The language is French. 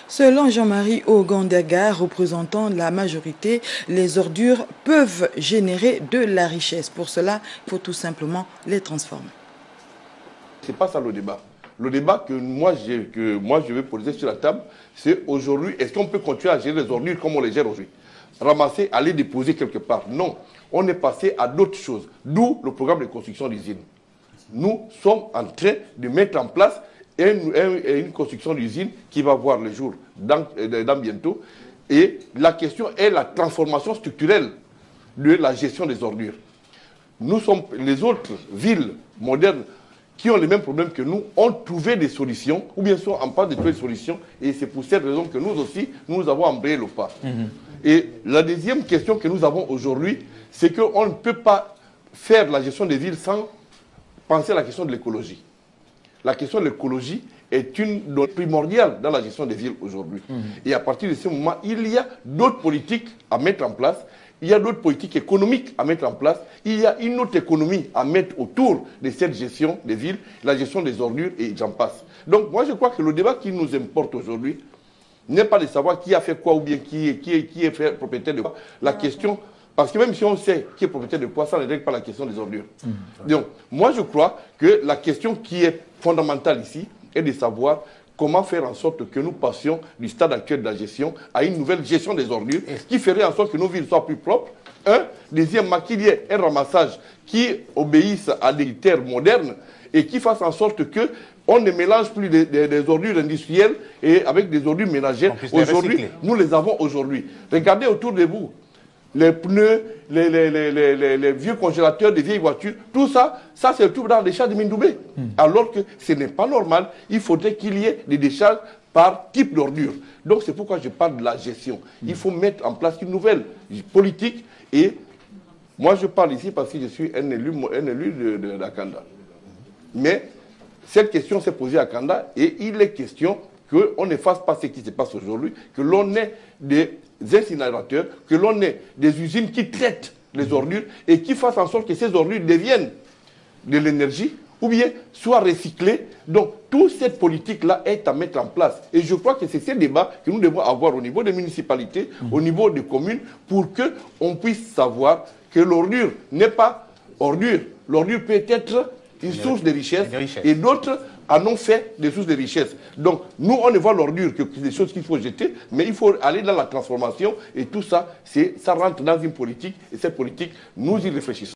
Selon Jean-Marie Ogandaga, représentant la majorité, les ordures peuvent générer de la richesse. Pour cela, il faut tout simplement les transformer. Ce n'est pas ça le débat. Le débat que moi je vais poser sur la table, c'est aujourd'hui, est-ce qu'on peut continuer à gérer les ordures comme on les gère aujourd'hui? Ramasser, aller déposer quelque part. Non, on est passé à d'autres choses. D'où le programme de construction d'usines. Nous sommes en train de mettre en place une construction d'usine qui va voir le jour dans bientôt. Et la question est la transformation structurelle de la gestion des ordures. Nous sommes, les autres villes modernes qui ont les mêmes problèmes que nous, ont trouvé des solutions, ou bien sûr en passe de trouver des solutions, et c'est pour cette raison que nous aussi, nous avons embrayé le pas. Et la deuxième question que nous avons aujourd'hui, c'est qu'on ne peut pas faire la gestion des villes sans penser à la question de l'écologie. La question de l'écologie est une donnée primordiale dans la gestion des villes aujourd'hui. Et à partir de ce moment, il y a d'autres politiques à mettre en place, il y a d'autres politiques économiques à mettre en place, il y a une autre économie à mettre autour de cette gestion des villes, la gestion des ordures et j'en passe. Donc moi je crois que le débat qui nous importe aujourd'hui n'est pas de savoir qui a fait quoi ou bien qui est fait propriétaire de quoi. La question, parce que même si on sait qui est propriétaire de quoi, ça ne règle pas la question des ordures. Donc moi je crois que la question qui est fondamentale ici est de savoir comment faire en sorte que nous passions du stade actuel de la gestion à une nouvelle gestion des ordures qui ferait en sorte que nos villes soient plus propres. Deuxièmement, qu'il y ait un ramassage qui obéisse à des critères modernes et qui fasse en sorte qu'on ne mélange plus des ordures industrielles et avec des ordures ménagères. Aujourd'hui, nous les avons aujourd'hui. Regardez autour de vous. Les pneus, les vieux congélateurs des vieilles voitures, tout ça, ça c'est tout dans les décharges de Mindoubé. Alors que ce n'est pas normal, il faudrait qu'il y ait des décharges par type d'ordure. Donc c'est pourquoi je parle de la gestion. Il faut mettre en place une nouvelle politique et moi je parle ici parce que je suis un élu d'Akanda. Mais cette question s'est posée à Kanda et il est question qu'on ne fasse pas ce qui se passe aujourd'hui, que l'on ait des incinérateurs, que l'on ait des usines qui traitent les ordures et qui fassent en sorte que ces ordures deviennent de l'énergie ou bien soient recyclées. Donc, toute cette politique-là est à mettre en place. Et je crois que c'est ce débat que nous devons avoir au niveau des municipalités, au niveau des communes, pour qu'on puisse savoir que l'ordure n'est pas ordure. L'ordure peut être une source de richesse et d'autres en ont fait des sources de richesse. Donc, nous, on ne voit l'ordure que des choses qu'il faut jeter, mais il faut aller dans la transformation et tout ça, ça rentre dans une politique et cette politique, nous y réfléchissons.